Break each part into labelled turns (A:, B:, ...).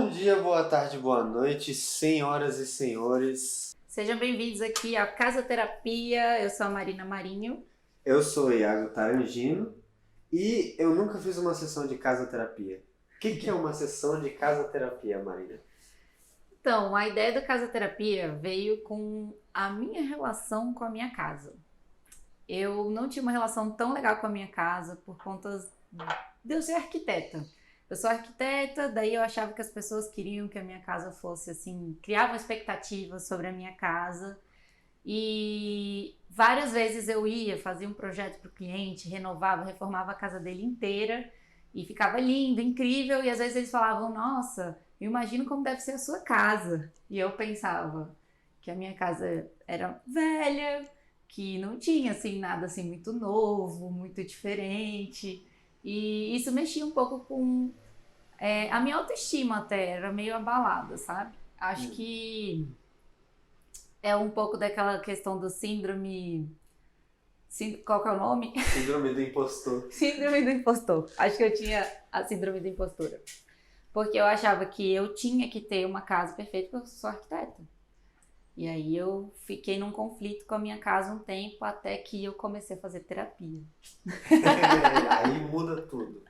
A: Bom dia, boa tarde, boa noite, senhoras e senhores.
B: Sejam bem-vindos aqui à Casa Terapia. Eu sou a Marina Marinho.
A: Eu sou o Iago Tarangino e eu nunca fiz uma sessão de casa terapia. O que é uma sessão de casa terapia, Marina?
B: Então, a ideia da Casa Terapia veio com a minha relação com a minha casa. Eu não tinha uma relação tão legal com a minha casa por conta de eu ser arquiteta. Eu sou arquiteta, daí eu achava que as pessoas queriam que a minha casa fosse assim, criavam expectativas sobre a minha casa. E várias vezes eu ia, fazia um projeto para o cliente, renovava, reformava a casa dele inteira e ficava lindo, incrível. E às vezes eles falavam, nossa, eu imagino como deve ser a sua casa. E eu pensava que a minha casa era velha, que não tinha assim nada assim muito novo, muito diferente. E isso mexia um pouco com a minha autoestima até, era meio abalada, sabe? Acho que é um pouco daquela questão do síndrome... Qual que é o nome?
A: Síndrome do impostor.
B: Síndrome do impostor. Acho que eu tinha a síndrome da impostora. Porque eu achava que eu tinha que ter uma casa perfeita porque eu sou arquiteta. E aí eu fiquei num conflito com a minha casa um tempo até que eu comecei a fazer terapia.
A: Aí muda tudo.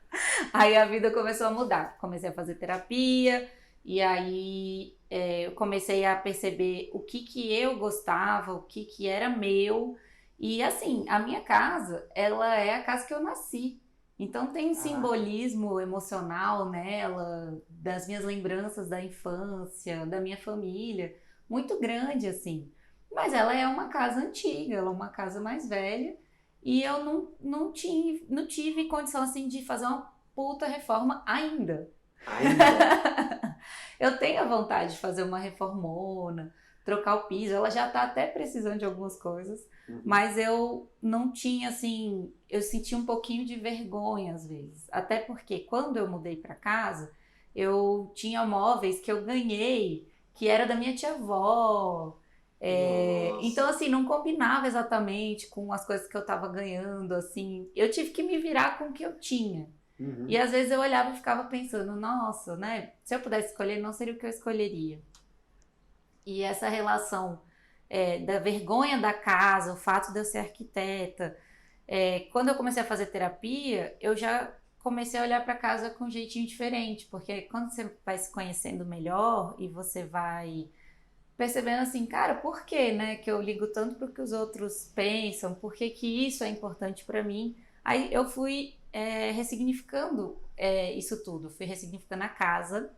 B: Aí a vida começou a mudar. Comecei a fazer terapia e aí eu comecei a perceber o que eu gostava, o que era meu. E assim, a minha casa, ela é a casa que eu nasci. Então tem um simbolismo emocional nela, das minhas lembranças da infância, da minha família, muito grande assim. Mas ela é uma casa antiga, ela é uma casa mais velha. E eu não tive condição assim de fazer uma puta reforma ainda. Eu tenho a vontade de fazer uma reformona, trocar o piso, ela já tá até precisando de algumas coisas, mas eu não tinha assim, eu senti um pouquinho de vergonha às vezes, até porque quando eu mudei para casa, eu tinha móveis que eu ganhei, que era da minha tia-avó, então assim, não combinava exatamente com as coisas que eu tava ganhando, assim, eu tive que me virar com o que eu tinha. E às vezes eu olhava e ficava pensando, nossa, né? Se eu pudesse escolher, não seria o que eu escolheria. E essa relação da vergonha da casa, o fato de eu ser arquiteta, quando eu comecei a fazer terapia, eu já comecei a olhar para casa com um jeitinho diferente, porque quando você vai se conhecendo melhor e você vai percebendo assim, cara, por que, né, que eu ligo tanto para o que os outros pensam, por que que isso é importante para mim? Aí eu fui ressignificando isso tudo, fui ressignificando a casa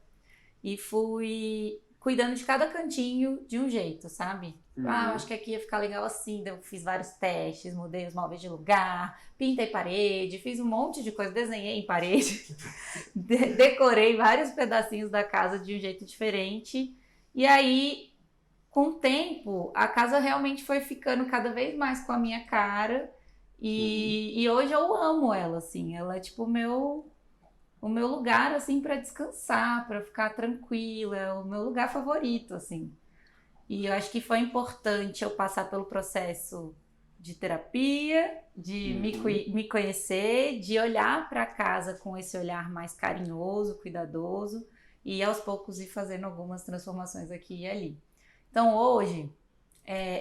B: e fui cuidando de cada cantinho de um jeito, sabe? Eu acho que aqui ia ficar legal assim, daí eu fiz vários testes, mudei os móveis de lugar, pintei parede, fiz um monte de coisa, desenhei em parede, decorei vários pedacinhos da casa de um jeito diferente, e aí, com o tempo, a casa realmente foi ficando cada vez mais com a minha cara, e hoje eu amo ela, assim, ela é tipo o meu lugar, assim, para descansar, para ficar tranquila, é o meu lugar favorito, assim. E eu acho que foi importante eu passar pelo processo de terapia, de me conhecer, de olhar para casa com esse olhar mais carinhoso, cuidadoso, e aos poucos ir fazendo algumas transformações aqui e ali. Então hoje,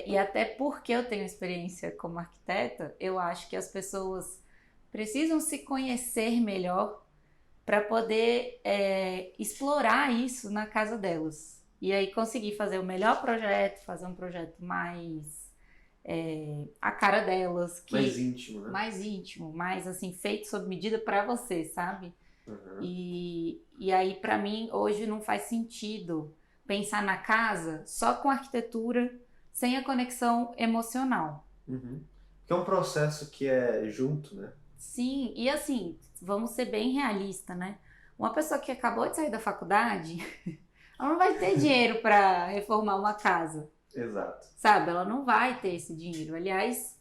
B: e até porque eu tenho experiência como arquiteta, eu acho que as pessoas precisam se conhecer melhor para poder explorar isso na casa delas. E aí conseguir fazer o melhor projeto, fazer um projeto mais a cara delas.
A: Mais íntimo, né?
B: Mais íntimo, mais assim, feito sob medida para você, sabe? E aí para mim hoje não faz sentido pensar na casa só com arquitetura, sem a conexão emocional.
A: Que é um processo que é junto, né?
B: Sim, e assim, vamos ser bem realistas, né? Uma pessoa que acabou de sair da faculdade, ela não vai ter dinheiro para reformar uma casa.
A: Exato.
B: Sabe? Ela não vai ter esse dinheiro. Aliás,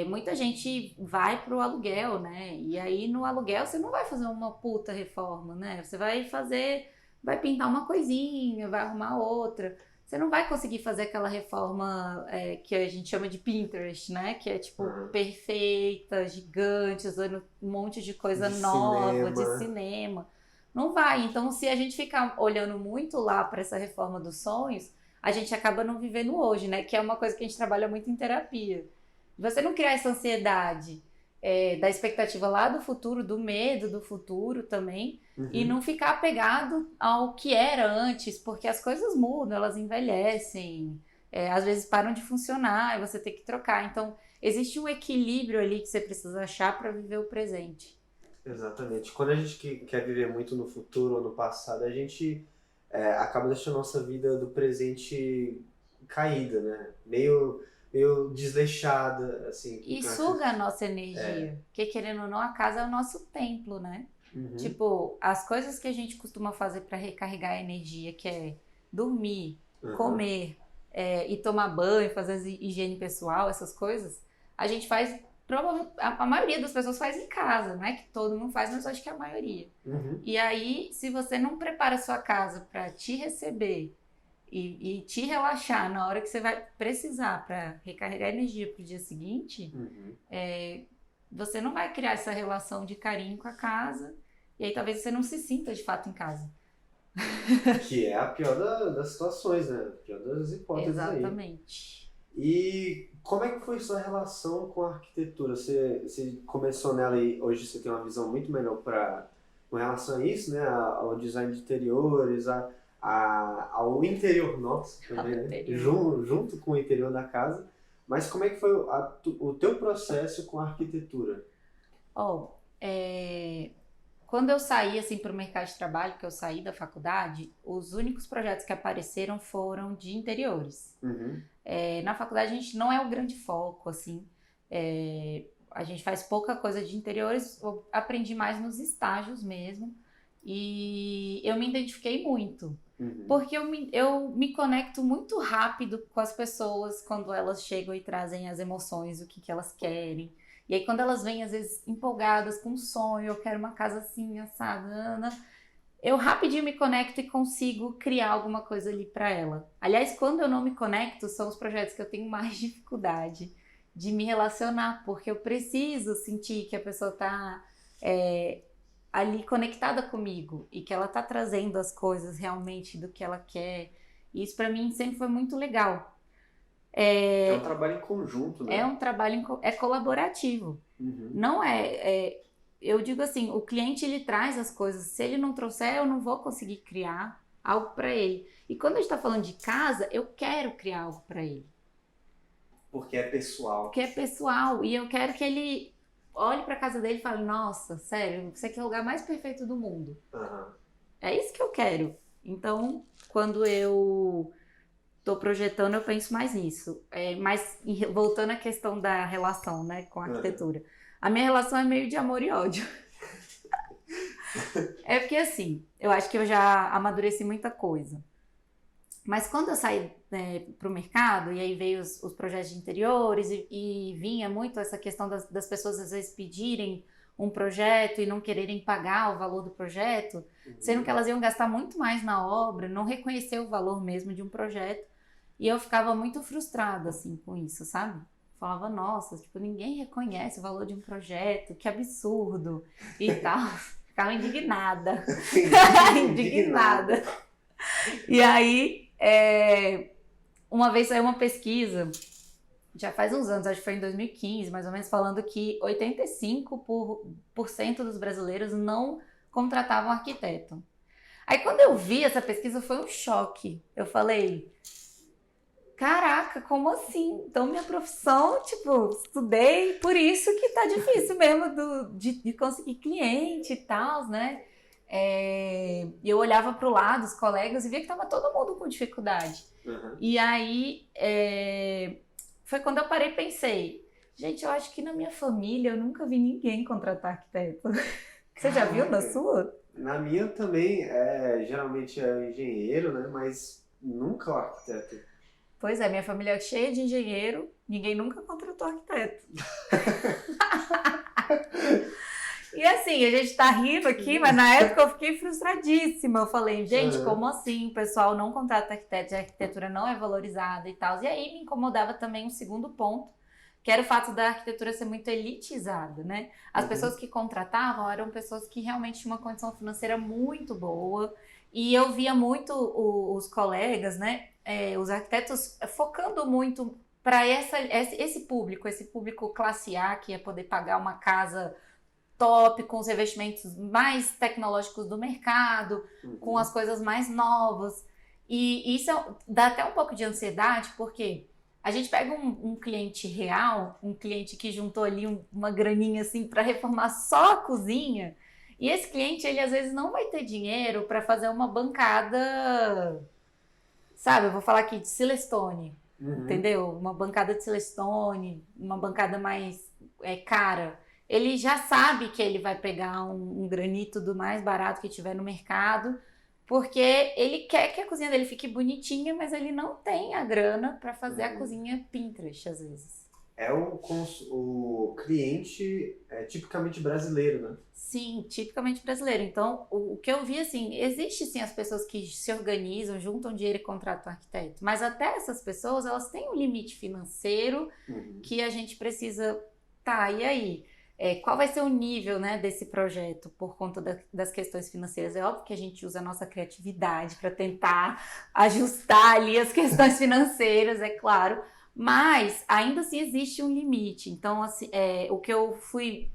B: muita gente vai pro aluguel, né? E aí no aluguel você não vai fazer uma puta reforma, né? Você vai pintar uma coisinha, vai arrumar outra. Você não vai conseguir fazer aquela reforma que a gente chama de Pinterest, né? Que é tipo perfeita, gigante, usando um monte de coisa nova, de cinema. Não vai. Então, se a gente ficar olhando muito lá para essa reforma dos sonhos, a gente acaba não vivendo hoje, né? Que é uma coisa que a gente trabalha muito em terapia. Você não criar essa ansiedade da expectativa lá do futuro, do medo do futuro também, e não ficar apegado ao que era antes, porque as coisas mudam, elas envelhecem, às vezes param de funcionar e você tem que trocar. Então, existe um equilíbrio ali que você precisa achar para viver o presente.
A: Exatamente. Quando a gente quer viver muito no futuro ou no passado, a gente acaba deixando a nossa vida do presente caída, né? Meio desleixada, assim.
B: E suga a nossa energia. Porque, querendo ou não, a casa é o nosso templo, né? Tipo, as coisas que a gente costuma fazer para recarregar a energia, que é dormir, comer, e tomar banho, fazer higiene pessoal, essas coisas, a gente faz, provavelmente, a maioria das pessoas faz em casa, não é que todo mundo faz, mas acho que a maioria. E aí, se você não prepara a sua casa para te receber e te relaxar na hora que você vai precisar para recarregar energia pro dia seguinte, você não vai criar essa relação de carinho com a casa, e aí talvez você não se sinta de fato em casa.
A: Que é a pior das situações, né? A pior das hipóteses.
B: Exatamente.
A: Aí. E como é que foi sua relação com a arquitetura? Você começou nela e hoje você tem uma visão muito melhor com relação a isso, né? Ao design de interiores, ao interior nosso também, né? Junto com o interior da casa. Mas como é que foi o teu processo com a arquitetura?
B: Quando eu saí assim, para o mercado de trabalho, que eu saí da faculdade, os únicos projetos que apareceram foram de interiores. Na faculdade a gente não é o grande foco, assim. A gente faz pouca coisa de interiores, eu aprendi mais nos estágios mesmo. E eu me identifiquei muito. Porque eu me conecto muito rápido com as pessoas quando elas chegam e trazem as emoções, o que elas querem. E aí quando elas vêm, às vezes, empolgadas com um sonho, eu quero uma casa assim, assada, eu rapidinho me conecto e consigo criar alguma coisa ali para ela. Aliás, quando eu não me conecto, são os projetos que eu tenho mais dificuldade de me relacionar, porque eu preciso sentir que a pessoa está ali conectada comigo e que ela tá trazendo as coisas realmente do que ela quer. E isso para mim sempre foi muito legal.
A: É um trabalho em conjunto, né?
B: É um trabalho colaborativo. Não eu digo assim, o cliente ele traz as coisas. Se ele não trouxer, eu não vou conseguir criar algo para ele. E quando a gente tá falando de casa, eu quero criar algo para ele.
A: Porque é pessoal.
B: Porque é pessoal. E eu quero que ele olhe pra casa dele e fale, nossa, sério, você aqui é o lugar mais perfeito do mundo. É isso que eu quero. Então, quando eu tô projetando, eu penso mais nisso. Mas voltando à questão da relação, né, com a arquitetura. A minha relação é meio de amor e ódio. É porque assim, eu acho que eu já amadureci muita coisa. Mas quando eu saí para o mercado, e aí veio os projetos de interiores, e vinha muito essa questão das pessoas às vezes pedirem um projeto e não quererem pagar o valor do projeto, sendo que elas iam gastar muito mais na obra, não reconhecer o valor mesmo de um projeto. E eu ficava muito frustrada assim, com isso, sabe? Falava, nossa, tipo, ninguém reconhece o valor de um projeto, que absurdo e tal. Ficava indignada. Indignada. E aí, uma vez saiu uma pesquisa, já faz uns anos, acho que foi em 2015, mais ou menos, falando que 85% dos brasileiros não contratavam arquiteto. Aí quando eu vi essa pesquisa foi um choque. Eu falei, caraca, como assim? Então minha profissão, tipo, estudei, por isso que tá difícil mesmo de conseguir cliente e tal, né? E eu olhava pro lado, os colegas, e via que tava todo mundo com dificuldade. E aí, foi quando eu parei e pensei, gente, eu acho que na minha família eu nunca vi ninguém contratar arquiteto. Você já viu na sua?
A: Na minha também, geralmente é engenheiro, né? Mas nunca o arquiteto.
B: Pois é, minha família é cheia de engenheiro, ninguém nunca contratou arquiteto. E assim, a gente tá rindo aqui, mas na época eu fiquei frustradíssima. Eu falei, gente, como assim? O pessoal não contrata arquiteto, a arquitetura não é valorizada e tal. E aí me incomodava também um segundo ponto, que era o fato da arquitetura ser muito elitizada, né? As
A: Uhum.
B: pessoas que contratavam eram pessoas que realmente tinham uma condição financeira muito boa, e eu via muito os colegas, né, os arquitetos focando muito para esse público classe A, que ia poder pagar uma casa top, com os revestimentos mais tecnológicos do mercado, com as coisas mais novas. E isso dá até um pouco de ansiedade, porque a gente pega um cliente real, um cliente que juntou ali uma graninha assim para reformar só a cozinha, e esse cliente, ele às vezes não vai ter dinheiro para fazer uma bancada, sabe? Eu vou falar aqui de Silestone, entendeu? Uma bancada de Silestone, uma bancada mais cara. Ele já sabe que ele vai pegar um granito do mais barato que tiver no mercado, porque ele quer que a cozinha dele fique bonitinha, mas ele não tem a grana para fazer a cozinha Pinterest, às vezes.
A: É o cliente tipicamente brasileiro, né?
B: Sim, tipicamente brasileiro. Então, o que eu vi, assim, existe sim as pessoas que se organizam, juntam dinheiro e contratam um arquiteto, mas até essas pessoas, elas têm um limite financeiro que a gente precisa... Tá, e aí? Qual vai ser o nível, né, desse projeto por conta das questões financeiras? É óbvio que a gente usa a nossa criatividade para tentar ajustar ali as questões financeiras, é claro, mas ainda assim existe um limite. Então, assim, o que eu fui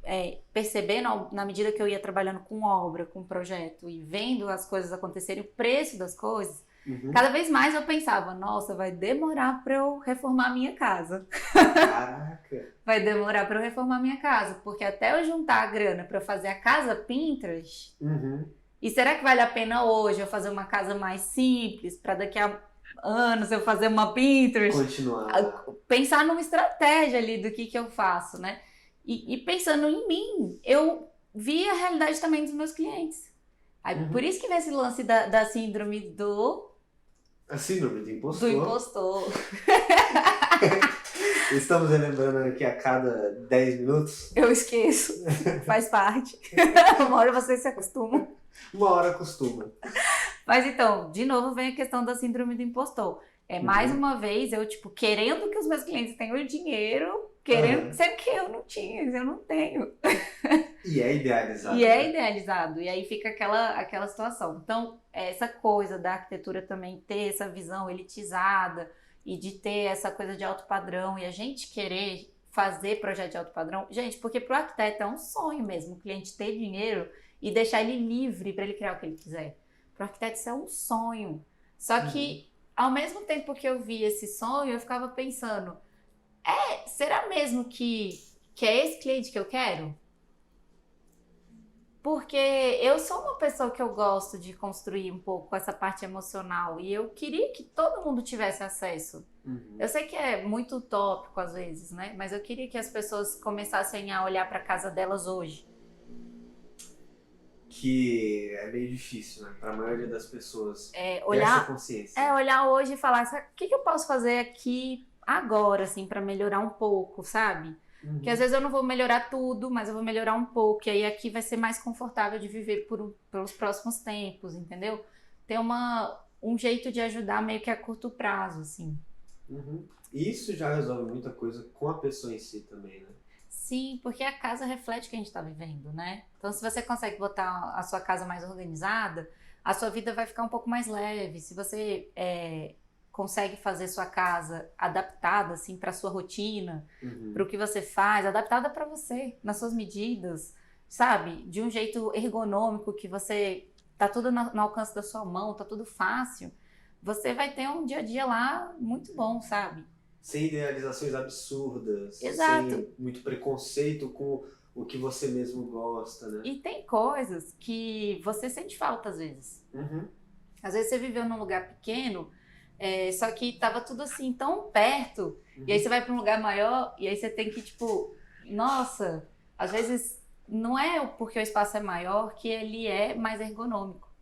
B: percebendo na medida que eu ia trabalhando com obra, com projeto e vendo as coisas acontecerem, o preço das coisas, cada vez mais eu pensava, nossa, vai demorar para eu reformar a minha casa.
A: Caraca!
B: Vai demorar para eu reformar a minha casa, porque até eu juntar a grana para fazer a casa Pinterest, e será que vale a pena hoje eu fazer uma casa mais simples, para daqui a anos eu fazer uma Pinterest?
A: Continuar.
B: Pensar numa estratégia ali do que eu faço, né? E pensando em mim, eu vi a realidade também dos meus clientes. Aí, por isso que vem esse lance da síndrome do...
A: A síndrome do impostor.
B: Do impostor.
A: Estamos relembrando aqui a cada 10 minutos.
B: Eu esqueço, faz parte. Uma hora vocês se acostumam.
A: Uma hora acostuma.
B: Mas então, de novo vem a questão da síndrome do impostor. Mais uma vez, eu, querendo que os meus clientes tenham dinheiro, sendo que eu não tinha, eu não tenho.
A: E é idealizado.
B: E é idealizado. E aí fica aquela situação. Então, essa coisa da arquitetura também ter essa visão elitizada e de ter essa coisa de alto padrão e a gente querer fazer projeto de alto padrão. Gente, porque para o arquiteto é um sonho mesmo, o cliente ter dinheiro e deixar ele livre para ele criar o que ele quiser. Para o arquiteto isso é um sonho. Só que, ao mesmo tempo que eu vi esse sonho, eu ficava pensando, será mesmo que é esse cliente que eu quero? Porque eu sou uma pessoa que eu gosto de construir um pouco essa parte emocional e eu queria que todo mundo tivesse acesso. Eu sei que é muito utópico às vezes, né? Mas eu queria que as pessoas começassem a olhar para a casa delas hoje.
A: Que é meio difícil, né? Para a maioria das pessoas ter
B: olhar,
A: essa consciência.
B: Olhar hoje e falar, o que eu posso fazer aqui agora, assim, para melhorar um pouco, sabe? Porque às vezes eu não vou melhorar tudo, mas eu vou melhorar um pouco. E aí aqui vai ser mais confortável de viver pelos próximos tempos, entendeu? Ter um jeito de ajudar meio que a curto prazo, assim.
A: Isso já resolve muita coisa com a pessoa em si também, né?
B: Sim, porque a casa reflete o que a gente está vivendo, né? Então, se você consegue botar a sua casa mais organizada, a sua vida vai ficar um pouco mais leve. Se você consegue fazer sua casa adaptada, assim, para sua rotina, para o que você faz, adaptada para você, nas suas medidas, sabe? De um jeito ergonômico, que você tá tudo no alcance da sua mão, tá tudo fácil. Você vai ter um dia a dia lá muito bom, sabe?
A: Sem idealizações absurdas.
B: Exato.
A: Sem muito preconceito com o que você mesmo gosta, né?
B: E tem coisas que você sente falta às vezes. Às vezes você viveu num lugar pequeno, só que tava tudo assim tão perto, e aí você vai para um lugar maior, e aí você tem que, nossa, às vezes não é porque o espaço é maior que ele é mais ergonômico.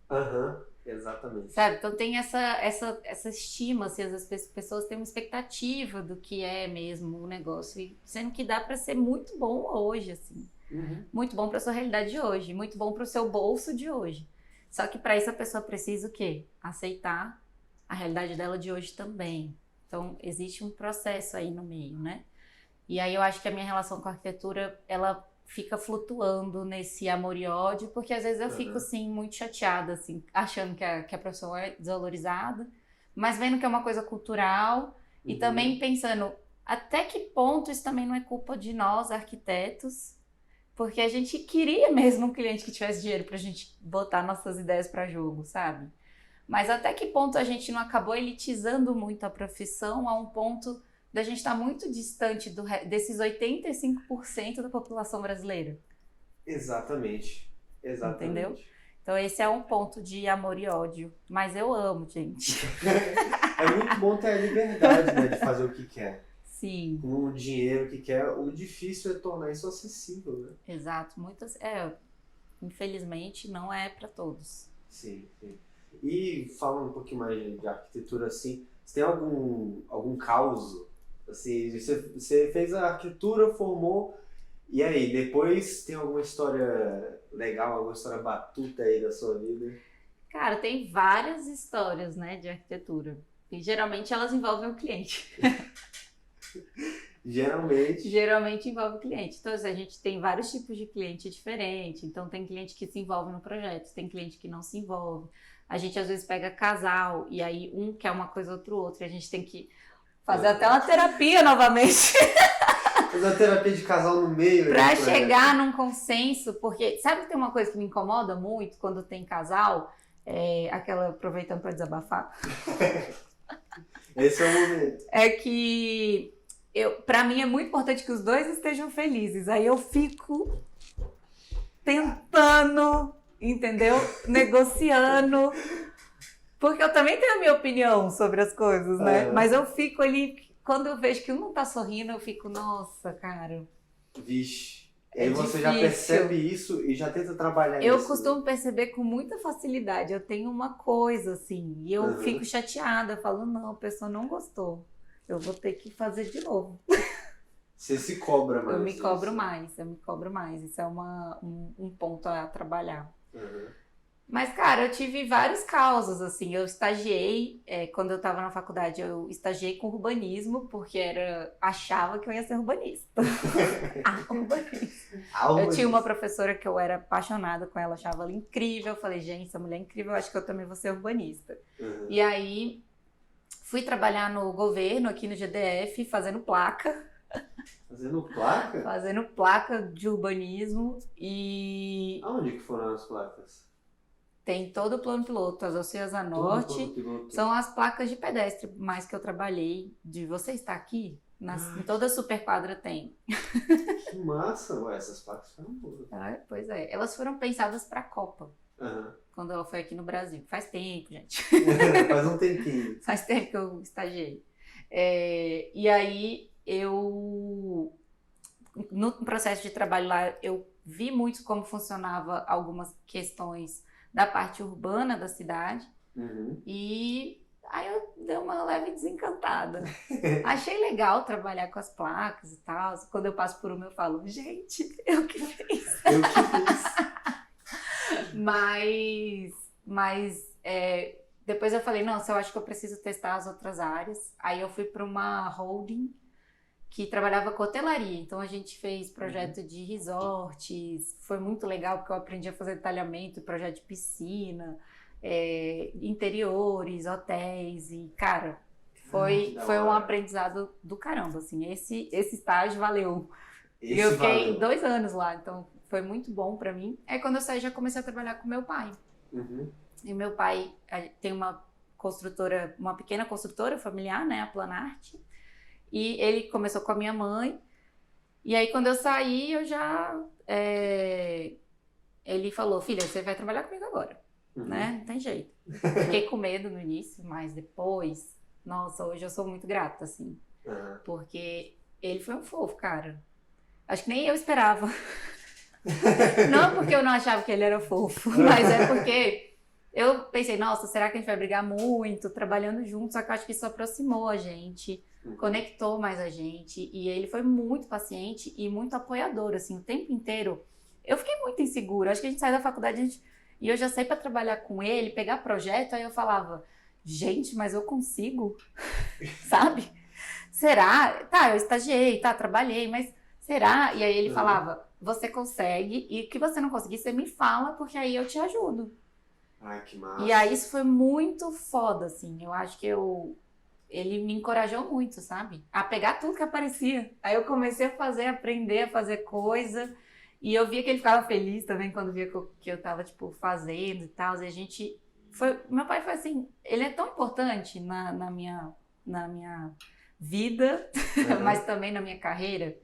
A: Exatamente.
B: Sabe? Então tem essa estima, assim, as pessoas têm uma expectativa do que é mesmo o negócio, e sendo que dá para ser muito bom hoje, assim. Muito bom para sua realidade de hoje, muito bom para o seu bolso de hoje. Só que para isso a pessoa precisa o quê? Aceitar a realidade dela de hoje também. Então existe um processo aí no meio, né? E aí eu acho que a minha relação com a arquitetura, ela fica flutuando nesse amor e ódio, porque às vezes eu fico, assim, muito chateada, assim, achando que a profissão é desvalorizada, mas vendo que é uma coisa cultural e também pensando até que ponto isso também não é culpa de nós, arquitetos, porque a gente queria mesmo um cliente que tivesse dinheiro pra gente botar nossas ideias pra jogo, sabe? Mas até que ponto a gente não acabou elitizando muito a profissão a um ponto da gente estar muito distante desses 85% da população brasileira.
A: Exatamente.
B: Entendeu? Então esse é um ponto de amor e ódio. Mas eu amo, gente.
A: É muito bom ter a liberdade, né, de fazer o que quer.
B: Sim.
A: Com o dinheiro que quer. O difícil é tornar isso acessível, né?
B: Exato. Infelizmente não é para todos.
A: Sim. E falando um pouquinho mais de arquitetura, assim, você tem algum caos? Assim, você fez a arquitetura, formou, e aí, depois tem alguma história legal, alguma história batuta aí da sua vida?
B: Cara, tem várias histórias, né, de arquitetura. E geralmente elas envolvem o cliente. Geralmente envolve o cliente. Então, assim, a gente tem vários tipos de cliente diferentes. Então, tem cliente que se envolve no projeto, tem cliente que não se envolve. A gente, às vezes, pega casal e aí um quer uma coisa, outro outra. E a gente tem que fazer até uma terapia novamente.
A: Fazer uma terapia de casal no meio.
B: Pra chegar num consenso. Porque, sabe que tem uma coisa que me incomoda muito quando tem casal? Aproveitando pra desabafar.
A: Esse é o momento.
B: É que... Pra mim é muito importante que os dois estejam felizes. Aí eu fico tentando, entendeu? Negociando. Porque eu também tenho a minha opinião sobre as coisas, né? Mas eu fico ali, quando eu vejo que um não tá sorrindo, eu fico, nossa, cara.
A: Vixe. Aí você já percebe isso e já tenta trabalhar isso.
B: Eu costumo perceber com muita facilidade. Eu tenho uma coisa, assim, e eu fico chateada. Eu falo, não, a pessoa não gostou. Eu vou ter que fazer de novo.
A: Você se cobra mais.
B: Eu me cobro mais. Isso é um ponto a trabalhar. Mas, cara, eu tive vários causos, assim. Eu estagiei, quando eu tava na faculdade, eu estagiei com urbanismo, porque achava que eu ia ser urbanista. Urbanista. Eu tinha uma professora que eu era apaixonada com ela, achava ela incrível. Eu falei, gente, essa mulher é incrível, eu acho que eu também vou ser urbanista. E aí... fui trabalhar no governo, aqui no GDF, fazendo placa.
A: Fazendo placa?
B: Fazendo placa de urbanismo e...
A: Aonde que foram as placas?
B: Tem todo o plano piloto, as Oceasa Norte. São as placas de pedestre mais que eu trabalhei. De você estar aqui, em toda a superquadra tem.
A: Que massa! Ué, essas placas foram boas.
B: Pois é. Elas foram pensadas para a Copa. Quando ela foi aqui no Brasil. Faz tempo, gente.
A: Faz um tempinho.
B: Faz tempo que eu estagiei. E aí, no processo de trabalho lá, eu vi muito como funcionava algumas questões da parte urbana da cidade. E aí eu dei uma leve desencantada. Achei legal trabalhar com as placas e tal. Quando eu passo por uma, eu falo, gente, eu que fiz.
A: Eu que fiz.
B: Mas depois eu falei, nossa, eu acho que eu preciso testar as outras áreas. Aí eu fui para uma holding que trabalhava com hotelaria. Então a gente fez projeto de resorts, foi muito legal porque eu aprendi a fazer detalhamento, projeto de piscina, interiores, hotéis e, cara, foi um aprendizado do caramba, assim. Esse estágio valeu. E eu fiquei 2 anos lá, então foi muito bom pra mim. Aí quando eu saí, já comecei a trabalhar com meu pai. E meu pai tem uma pequena construtora familiar, né, a Planarte. E ele começou com a minha mãe. E aí quando eu saí, ele falou, filha, você vai trabalhar comigo agora, né? Não tem jeito. Fiquei com medo no início, mas depois, nossa, hoje eu sou muito grata, assim. Porque ele foi um fofo, cara. Acho que nem eu esperava. Não porque eu não achava que ele era fofo, mas é porque eu pensei, nossa, será que a gente vai brigar muito, trabalhando juntos? Só que eu acho que isso aproximou a gente, conectou mais a gente. E ele foi muito paciente e muito apoiador, assim, o tempo inteiro. Eu fiquei muito insegura. Acho que a gente sai da faculdade e eu já saí para trabalhar com ele, pegar projeto, aí eu falava, gente, mas eu consigo, sabe? será? Tá, eu estagiei, tá, trabalhei, mas será? E aí ele falava, você consegue, e o que você não conseguir, você me fala, porque aí eu te ajudo.
A: Ai, que massa.
B: E aí isso foi muito foda, assim. Eu acho que ele me encorajou muito, sabe? A pegar tudo que aparecia. Aí eu comecei a fazer, aprender a fazer coisa. E eu via que ele ficava feliz também quando via que eu tava, tipo, fazendo e tal. E a gente... Meu pai foi assim... Ele é tão importante na minha vida, mas também na minha carreira,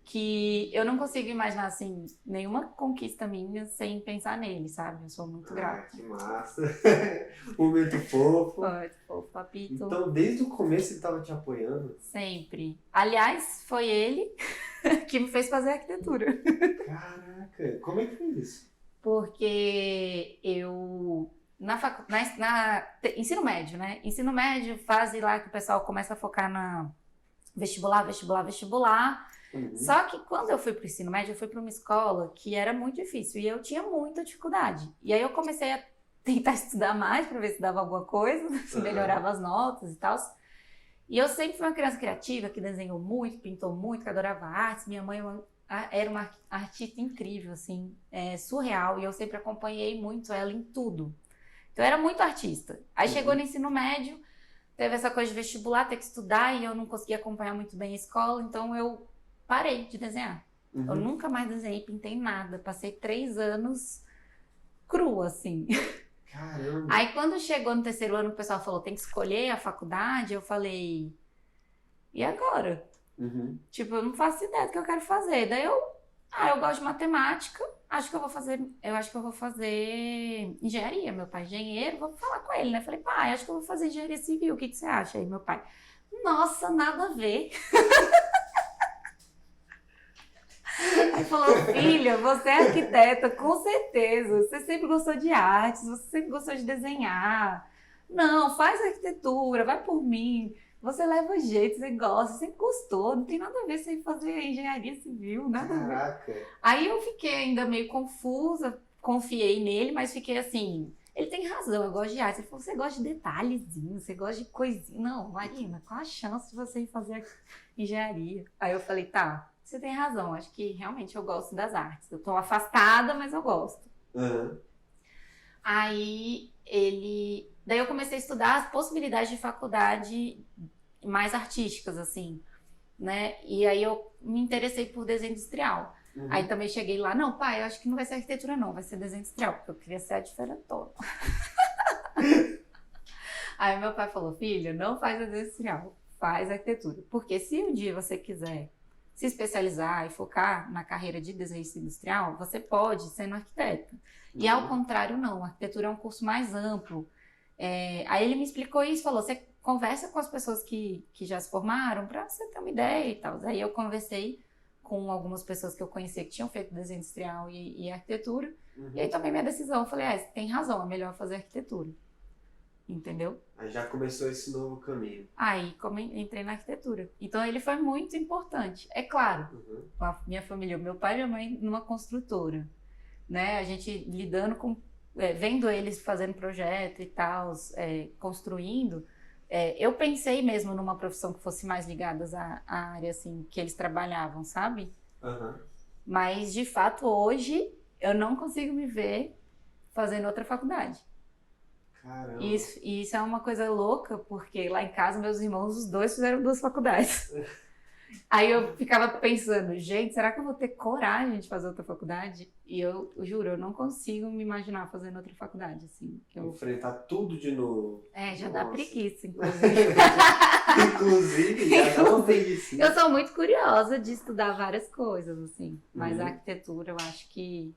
B: que eu não consigo imaginar, assim, nenhuma conquista minha sem pensar nele, sabe? Eu sou muito grata.
A: Que massa. Momento fofo.
B: Muito fofo, papito.
A: Então, desde o começo ele estava te apoiando?
B: Sempre. Aliás, foi ele que me fez fazer arquitetura.
A: Caraca, como é que foi isso?
B: Porque eu... ensino médio, né? Ensino médio, fase lá que o pessoal começa a focar na vestibular. Só que quando eu fui pro ensino médio, eu fui para uma escola que era muito difícil e eu tinha muita dificuldade. E aí eu comecei a tentar estudar mais para ver se dava alguma coisa, se melhorava as notas e tal. E eu sempre fui uma criança criativa que desenhou muito, pintou muito, que adorava artes. Minha mãe era uma artista incrível, assim, surreal. E eu sempre acompanhei muito ela em tudo. Então eu era muito artista. Aí chegou no ensino médio, teve essa coisa de vestibular, ter que estudar e eu não conseguia acompanhar muito bem a escola, então eu parei de desenhar. Eu nunca mais desenhei, pintei nada. Passei 3 anos crua, assim.
A: Caramba.
B: Aí quando chegou no terceiro ano, o pessoal falou, tem que escolher a faculdade, eu falei, e agora? Tipo, eu não faço ideia do que eu quero fazer. Daí eu gosto de matemática, acho que eu vou fazer engenharia. Meu pai é engenheiro, vou falar com ele, né? Falei, pai, acho que eu vou fazer engenharia civil, o que você acha? Aí meu pai, nossa, nada a ver. Aí falou, filha, você é arquiteta, com certeza. Você sempre gostou de artes, você sempre gostou de desenhar. Não, faz arquitetura, vai por mim. Você leva jeito, você gosta, você gostou. Não tem nada a ver sem fazer engenharia civil, nada a ver.
A: Caraca.
B: Aí eu fiquei ainda meio confusa, confiei nele, mas fiquei assim... Ele tem razão, eu gosto de arte. Ele falou, você gosta de detalhezinhos, você gosta de coisinha. Não, Marina, qual a chance de você ir fazer engenharia? Aí eu falei, tá, você tem razão, acho que realmente eu gosto das artes. Eu tô afastada, mas eu gosto. Aí daí eu comecei a estudar as possibilidades de faculdade mais artísticas, assim, né? E aí eu me interessei por desenho industrial. Aí também cheguei lá, não, pai, eu acho que não vai ser arquitetura não, vai ser desenho industrial, porque eu queria ser a diferentona. Aí meu pai falou, filha, não faz desenho industrial, faz arquitetura. Porque se um dia você quiser se especializar e focar na carreira de desenho industrial, você pode ser um arquiteto. E ao contrário, não, a arquitetura é um curso mais amplo. Aí ele me explicou isso, falou, você conversa com as pessoas que já se formaram para você ter uma ideia e tal. Aí eu conversei com algumas pessoas que eu conhecia que tinham feito desenho industrial e arquitetura. E aí tomei minha decisão. Eu falei, você tem razão, é melhor fazer arquitetura. Entendeu?
A: Aí já começou esse novo caminho.
B: Aí entrei na arquitetura. Então ele foi muito importante. É claro, a minha família, meu pai e minha mãe numa construtora. Né? A gente lidando com... vendo eles fazendo projeto e tal, construindo... eu pensei mesmo numa profissão que fosse mais ligada à área assim, que eles trabalhavam, sabe? Mas, de fato, hoje eu não consigo me ver fazendo outra faculdade.
A: Caramba.
B: E isso é uma coisa louca, porque lá em casa, meus irmãos, os dois fizeram 2 faculdades. Aí eu ficava pensando, gente, será que eu vou ter coragem de fazer outra faculdade? E eu juro, eu não consigo me imaginar fazendo outra faculdade, assim.
A: Enfrentar tudo de novo.
B: Já dá preguiça, inclusive.
A: Já dá uma preguiça.
B: Eu sou muito curiosa de estudar várias coisas, assim. Mas a arquitetura, eu acho que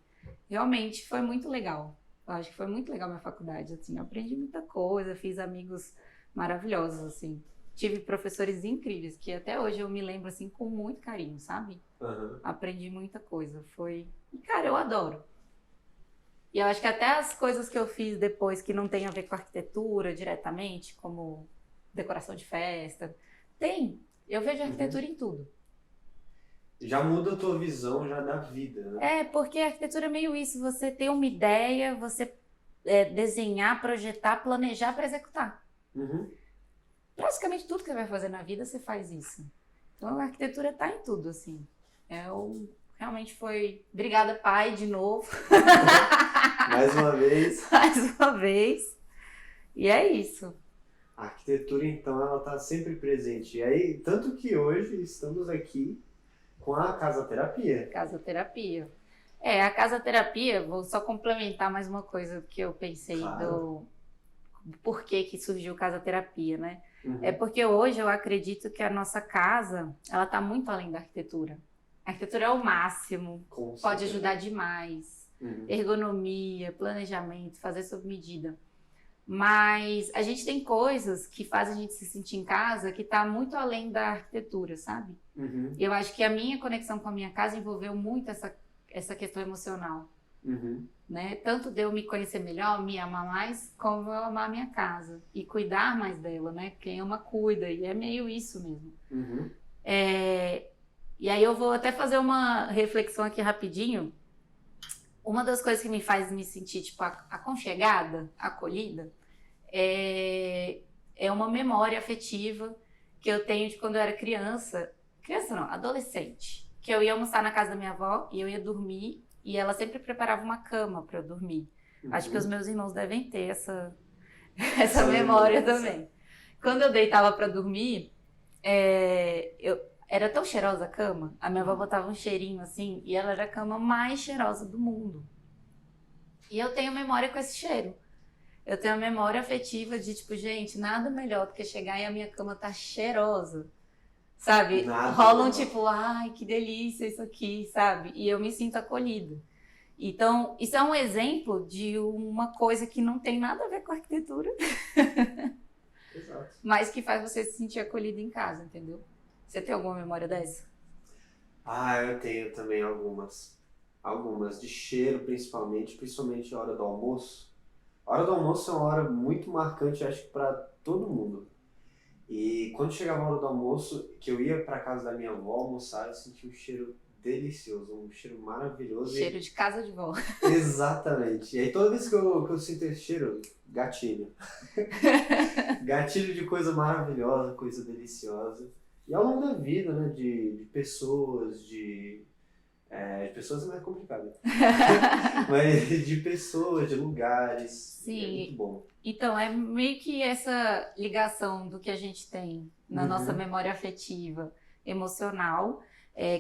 B: realmente foi muito legal. Eu acho que foi muito legal a minha faculdade, assim. Eu aprendi muita coisa, fiz amigos maravilhosos, assim. Tive professores incríveis, que até hoje eu me lembro, assim, com muito carinho, sabe? Aprendi muita coisa, E, cara, eu adoro. E eu acho que até as coisas que eu fiz depois, que não tem a ver com arquitetura diretamente, como decoração de festa, eu vejo arquitetura em tudo.
A: Já muda a tua visão já da vida, né?
B: Porque a arquitetura é meio isso, você tem uma ideia, você desenhar, projetar, planejar para executar. praticamente tudo que você vai fazer na vida, você faz isso. Então, a arquitetura tá em tudo, assim. Realmente foi... Obrigada, pai, de novo.
A: Mais uma vez.
B: Mais uma vez. E é isso.
A: A arquitetura, então, ela está sempre presente. E aí, tanto que hoje estamos aqui com a Casa-Terapia.
B: Casa-Terapia. A Casa-Terapia, vou só complementar mais uma coisa que eu pensei do porquê que surgiu Casa-Terapia, né?
A: Uhum.
B: É porque hoje eu acredito que a nossa casa, ela está muito além da arquitetura. A arquitetura é o máximo, pode ajudar demais.
A: Uhum.
B: Ergonomia, planejamento, fazer sob medida. Mas a gente tem coisas que fazem a gente se sentir em casa que está muito além da arquitetura, sabe?
A: Uhum.
B: Eu acho que a minha conexão com a minha casa envolveu muito essa questão emocional.
A: Uhum.
B: Né? Tanto de eu me conhecer melhor, me amar mais, como eu amar a minha casa. E cuidar mais dela, né? Quem ama, cuida. E é meio isso mesmo.
A: Uhum.
B: E aí eu vou até fazer uma reflexão aqui rapidinho. Uma das coisas que me faz me sentir, tipo, aconchegada, acolhida, é uma memória afetiva que eu tenho de quando eu era criança. Criança não, adolescente. Que eu ia almoçar na casa da minha avó e eu ia dormir e ela sempre preparava uma cama para eu dormir.
A: Uhum.
B: Acho que os meus irmãos devem ter essa memória também. Quando eu deitava para dormir, era tão cheirosa a cama, a minha avó botava um cheirinho assim, e ela era a cama mais cheirosa do mundo. E eu tenho memória com esse cheiro. Eu tenho a memória afetiva de, tipo, gente, nada melhor do que chegar e a minha cama tá cheirosa. Sabe? Rolam tipo, ai, que delícia isso aqui, sabe? E eu me sinto acolhida. Então, isso é um exemplo de uma coisa que não tem nada a ver com a arquitetura.
A: Exato.
B: Mas que faz você se sentir acolhida em casa, entendeu? Você tem alguma memória dessa?
A: Eu tenho também algumas. Algumas, de cheiro principalmente a hora do almoço. A hora do almoço é uma hora muito marcante, acho que para todo mundo. E quando chegava a hora do almoço, que eu ia para casa da minha avó almoçar, eu sentia um cheiro delicioso, um cheiro maravilhoso.
B: Cheiro de casa de vó.
A: Exatamente. E aí toda vez que eu sinto esse cheiro, gatilho. Gatilho de coisa maravilhosa, coisa deliciosa. E ao longo da vida, né, de pessoas, de pessoas é mais complicado. Mas de pessoas, de lugares.
B: Sim.
A: É muito bom.
B: Então, é meio que essa ligação do que a gente tem na nossa memória afetiva, emocional,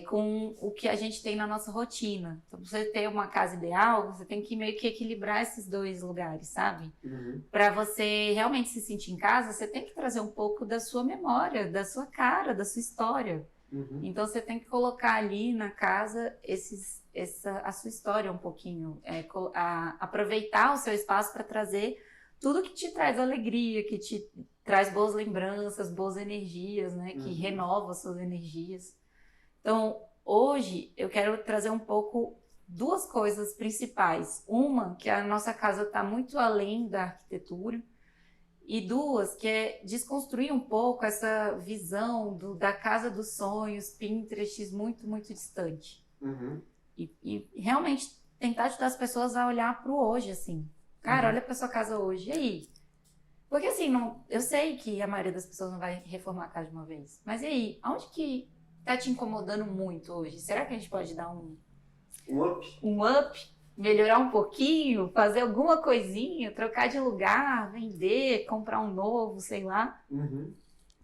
B: com o que a gente tem na nossa rotina. Então, pra você ter uma casa ideal, você tem que meio que equilibrar esses dois lugares, sabe?
A: Uhum.
B: Para você realmente se sentir em casa, você tem que trazer um pouco da sua memória, da sua cara, da sua história.
A: Uhum.
B: Então você tem que colocar ali na casa a sua história um pouquinho, aproveitar o seu espaço para trazer tudo que te traz alegria, que te traz boas lembranças, boas energias, né? Que renova as suas energias. Então hoje eu quero trazer um pouco duas coisas principais. Uma, que a nossa casa está muito além da arquitetura. E duas, que é desconstruir um pouco essa visão da casa dos sonhos, Pinterest, muito, muito distante.
A: Uhum.
B: E realmente tentar ajudar as pessoas a olhar para o hoje, assim. Cara, olha para sua casa hoje, e aí? Porque assim, eu sei que a maioria das pessoas não vai reformar a casa de uma vez. Mas e aí? Aonde que tá te incomodando muito hoje? Será que a gente pode dar um
A: up?
B: Um up? Melhorar um pouquinho, fazer alguma coisinha, trocar de lugar, vender, comprar um novo, sei lá.
A: Uhum.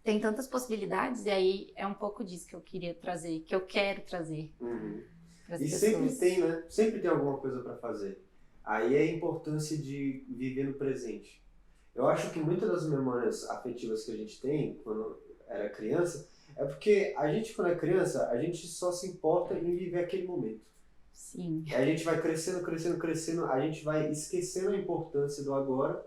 B: Tem tantas possibilidades e aí é um pouco disso que eu queria trazer, que eu quero trazer para as pessoas.
A: Sempre tem, né? Sempre tem alguma coisa para fazer. Aí é a importância de viver no presente. Eu acho que muitas das memórias afetivas que a gente tem quando era criança é porque a gente, quando é criança, a gente só se importa em viver aquele momento.
B: Sim.
A: A gente vai crescendo, a gente vai esquecendo a importância do agora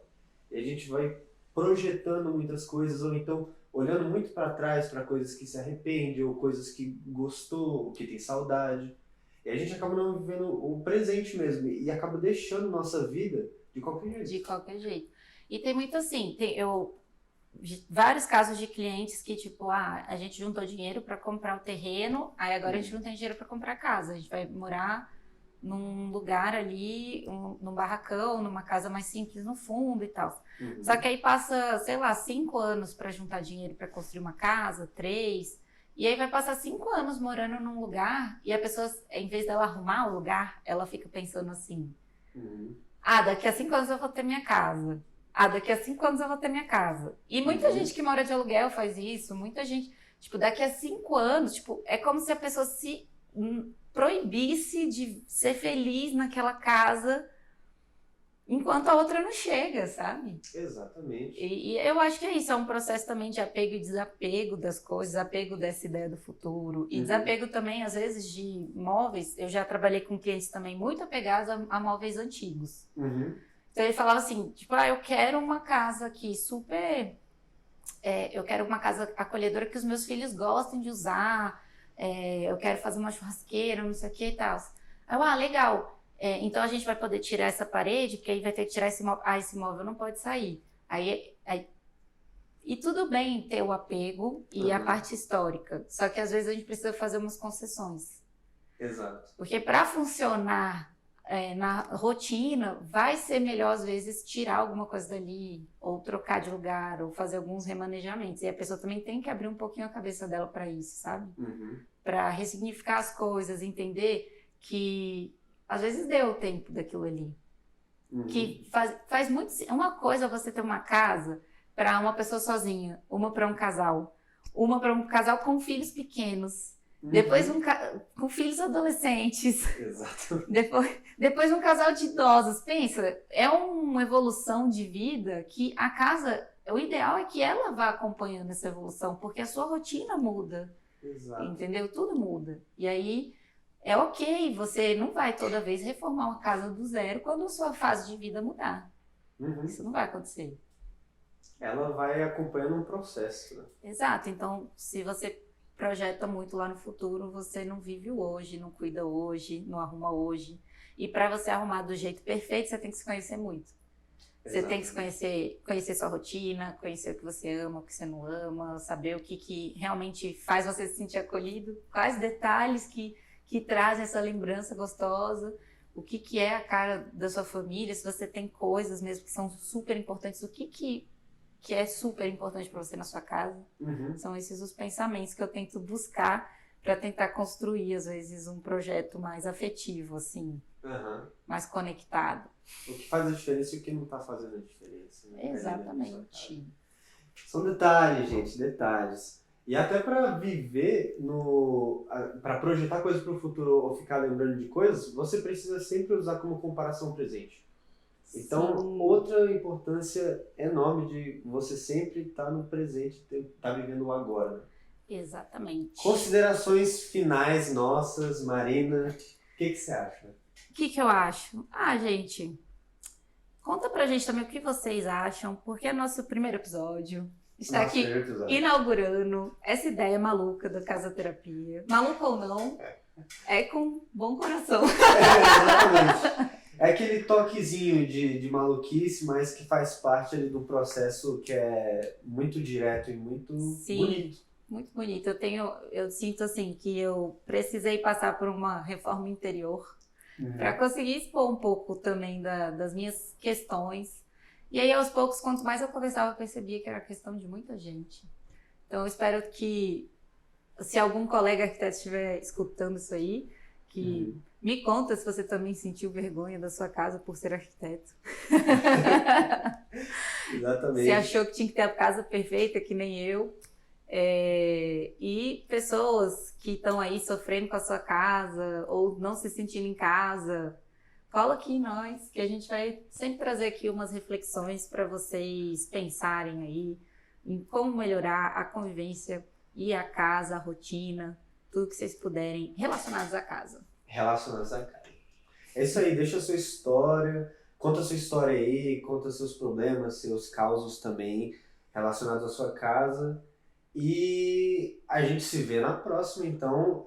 A: e a gente vai projetando muitas coisas ou então olhando muito para trás para coisas que se arrepende ou coisas que gostou, que tem saudade. E a gente acaba não vivendo o presente mesmo e acaba deixando nossa vida de qualquer jeito.
B: De qualquer jeito. E tem muito assim, vários casos de clientes que tipo, a gente juntou dinheiro para comprar o terreno, aí agora a gente não tem dinheiro para comprar a casa, a gente vai morar num lugar ali, num barracão, numa casa mais simples no fundo e tal.
A: Uhum.
B: Só que aí passa, sei lá, 5 anos para juntar dinheiro para construir uma casa, 3. E aí vai passar 5 anos morando num lugar e a pessoa, em vez dela arrumar o lugar, ela fica pensando assim, daqui a 5 anos eu vou ter minha casa. Daqui a 5 anos eu vou ter minha casa. E muita gente que mora de aluguel faz isso, muita gente, tipo, daqui a 5 anos, tipo, é como se a pessoa se proibisse de ser feliz naquela casa enquanto a outra não chega, sabe?
A: Exatamente.
B: E eu acho que é isso, é um processo também de apego e desapego das coisas, apego dessa ideia do futuro. E desapego também, às vezes, de móveis. Eu já trabalhei com clientes também muito apegados a móveis antigos. Então ele falava assim, tipo, eu quero uma casa aqui super... eu quero uma casa acolhedora que os meus filhos gostem de usar. Eu quero fazer uma churrasqueira, não sei o que e tal. Aí eu, legal. Então a gente vai poder tirar essa parede, porque aí vai ter que tirar esse móvel. Esse móvel não pode sair. E tudo bem ter o apego e a parte histórica. Só que às vezes a gente precisa fazer umas concessões.
A: Exato.
B: Porque para funcionar na rotina, vai ser melhor às vezes tirar alguma coisa dali, ou trocar de lugar, ou fazer alguns remanejamentos. E a pessoa também tem que abrir um pouquinho a cabeça dela para isso, sabe? Para ressignificar as coisas, entender que às vezes deu o tempo daquilo ali. Que faz muito... Uma coisa é você ter uma casa para uma pessoa sozinha, uma para um casal, uma para um casal com filhos pequenos, depois com filhos adolescentes,
A: Exato.
B: depois um casal de idosos. Pensa, é uma evolução de vida que a casa, o ideal é que ela vá acompanhando essa evolução, porque a sua rotina muda.
A: Exato.
B: Entendeu? Tudo muda. E aí é ok, você não vai toda vez reformar uma casa do zero quando a sua fase de vida mudar. Isso não vai acontecer.
A: Ela vai acompanhando um processo, né?
B: Exato. Então, se você projeta muito lá no futuro, você não vive o hoje, não cuida hoje, não arruma hoje. E para você arrumar do jeito perfeito, você tem que se conhecer muito. Você tem que se conhecer sua rotina, conhecer o que você ama, o que você não ama, saber o que realmente faz você se sentir acolhido, quais detalhes que trazem essa lembrança gostosa, o que é a cara da sua família, se você tem coisas mesmo que são super importantes, o que é super importante para você na sua casa. São esses os pensamentos que eu tento buscar para tentar construir, às vezes, um projeto mais afetivo, assim, mais conectado.
A: O que faz a diferença e o que não está fazendo a diferença. Né?
B: Exatamente.
A: São detalhes, gente, detalhes. E até para viver, para projetar coisas para o futuro ou ficar lembrando de coisas, você precisa sempre usar como comparação o presente. Então, outra importância enorme de você sempre estar no presente, estar vivendo o agora. Né?
B: Exatamente.
A: Considerações finais nossas, Marina, o que você acha?
B: O que eu acho? Gente, conta pra gente também o que vocês acham, porque é nosso primeiro episódio. Está aqui inaugurando essa ideia maluca da casoterapia. Maluca ou não, é com bom coração.
A: Exatamente. É aquele toquezinho de maluquice, mas que faz parte ali do processo que é muito direto e muito bonito.
B: Muito bonito. Eu sinto assim que eu precisei passar por uma reforma interior para conseguir expor um pouco também das minhas questões. E aí, aos poucos, quanto mais eu conversava, eu percebia que era questão de muita gente. Então, eu espero que, se algum colega arquiteto estiver escutando isso aí, que me conta se você também sentiu vergonha da sua casa por ser arquiteto.
A: Exatamente.
B: Se achou que tinha que ter a casa perfeita, que nem eu. E pessoas que estão aí sofrendo com a sua casa ou não se sentindo em casa, cola aqui em nós, que a gente vai sempre trazer aqui umas reflexões para vocês pensarem aí em como melhorar a convivência e a casa, a rotina, tudo que vocês puderem relacionados à casa.
A: Relacionados à casa. É isso aí, deixa a sua história, conta a sua história aí, conta seus problemas, seus causos também relacionados à sua casa. E a gente se vê na próxima, então,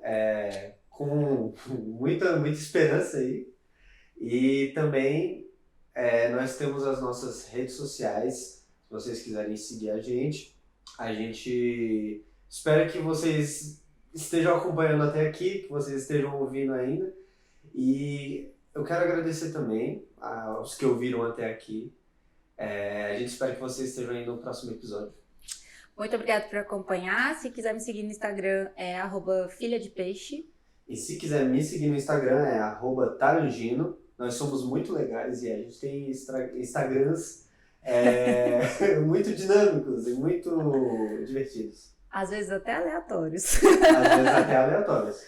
A: com muita esperança aí. E também nós temos as nossas redes sociais, se vocês quiserem seguir a gente espera que vocês estejam acompanhando até aqui, que vocês estejam ouvindo ainda. E eu quero agradecer também aos que ouviram até aqui. A gente espera que vocês estejam aí no próximo episódio.
B: Muito obrigada por acompanhar. Se quiser me seguir no Instagram, é @filhadepeixe.
A: E se quiser me seguir no Instagram, é @tarangino. Nós somos muito legais e a gente tem Instagrams muito dinâmicos e muito divertidos.
B: Às vezes até aleatórios.
A: Às vezes até aleatórios.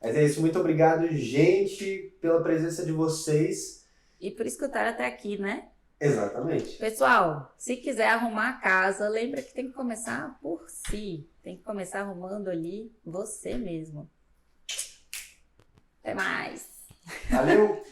A: Mas é isso, muito obrigado, gente, pela presença de vocês.
B: E por escutar até aqui, né?
A: Exatamente.
B: Pessoal, se quiser arrumar a casa, lembra que tem que começar por si. Tem que começar arrumando ali você mesmo. Até mais!
A: Valeu!